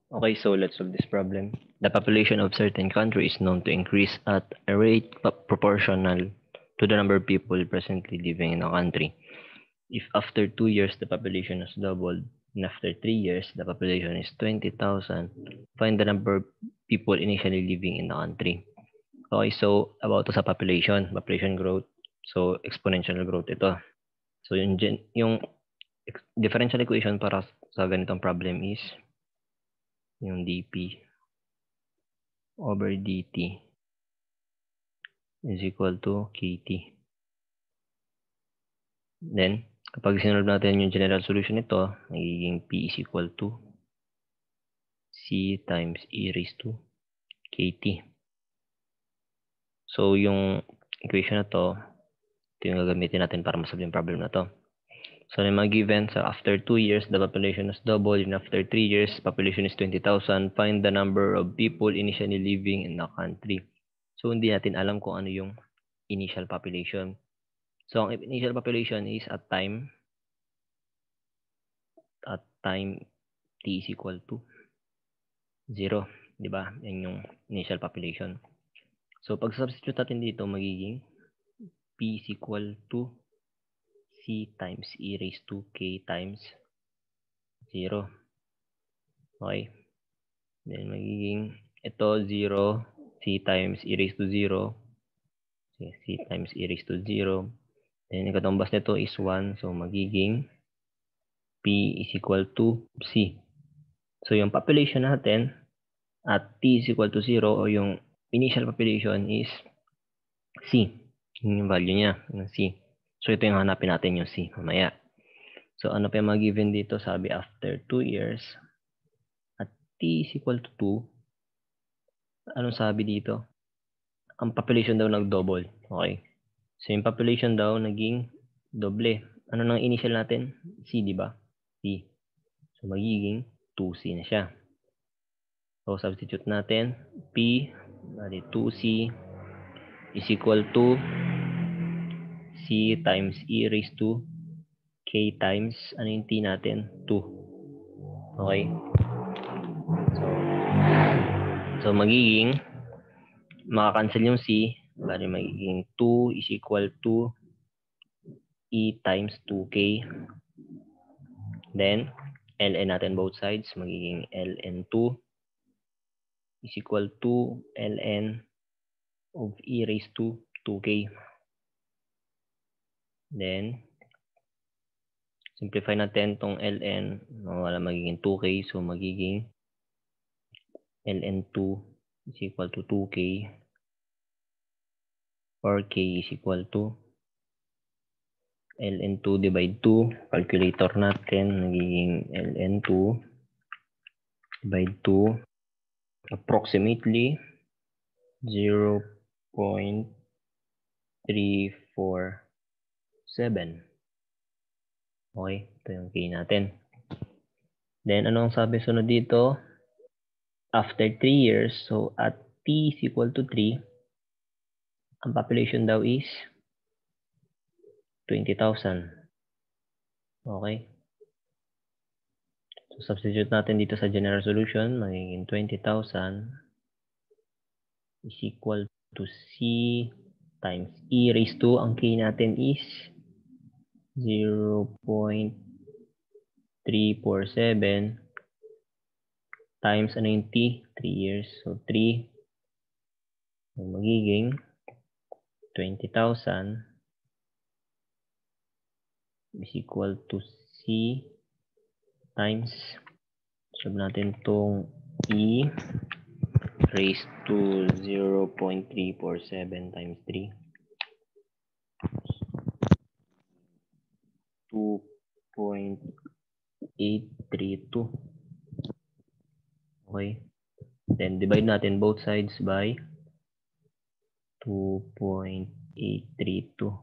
Okay, so let's solve this problem. The population of certain country is known to increase at a rate proportional to the number of people presently living in a country. If after 2 years the population has doubled, and after 3 years the population is 20,000, find the number of people initially living in the country. Okay, so about sa population growth. So exponential growth ito. So yung differential equation para sa ganitong problem is yung dp over dt is equal to kt. Then, kapag sinolve natin yung general solution nito, magiging p is equal to c times e raised to kt. So, yung equation na to, ito yung gagamitin natin para masolve yung problem na to. So, yung mga given, so after 2 years, the population is doubled, and after 3 years, population is 20,000. Find the number of people initially living in the country. So, hindi natin alam kung ano yung initial population. So, ang initial population is at time t is equal to 0. Di ba? Yan yung initial population. So, pag substitute natin dito, magiging p is equal to c times e raised to k times 0. Okay? Then, magiging ito 0, c times e raised to 0. C times e raised to 0. Then, yung katumbas nito is 1. So, magiging p is equal to c. So, yung population natin at t is equal to 0 o yung initial population is c. Yung value niya, yung c. So, ito yung hanapin natin yung c mamaya. So, ano pa yung mga given dito? Sabi, after 2 years at t is equal to 2, anong sabi dito? Ang population daw nag-double. Okay. So, yung population daw naging doble. Ano nang initial natin? C, di ba? C. So, magiging 2c na siya. So, substitute natin. P, bali 2c is equal to c times e raised to k times, ano yung t natin? 2. Okay? So magiging, makakancel yung c, bali magiging 2 is equal to e times 2k. Then, ln natin both sides, magiging ln 2 is equal to ln of e raised to 2k. Then, simplify natin tong ln, wala magiging 2k, so magiging ln 2 is equal to 2k, or k is equal to ln 2 divide 2. Calculator natin, magiging ln 2 divide 2, approximately 0.347. Okay, ito yung k natin. Then, anong sabi sunod dito? After 3 years, so at t is equal to 3, ang population daw is 20,000. Okay? So, substitute natin dito sa general solution, magiging 20,000 is equal to c times e raised to, ang k natin is 0.347 times, ano yung t? 3 years. So, 3, so, magiging 20,000 is equal to c times, solve natin itong e raised to 0.347 times 3. 2.832. Okay. Then, divide natin both sides by 2.832.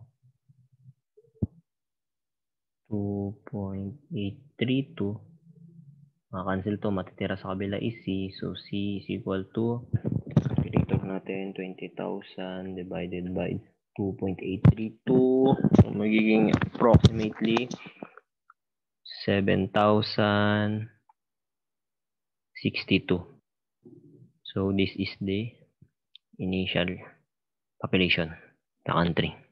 2.832. Maka-cancel to, matitira sa kabila is c. So, c is equal to, calculator natin, 20,000 divided by 2.832. So, magiging approximately 7,000 62. So this is the initial population, the country.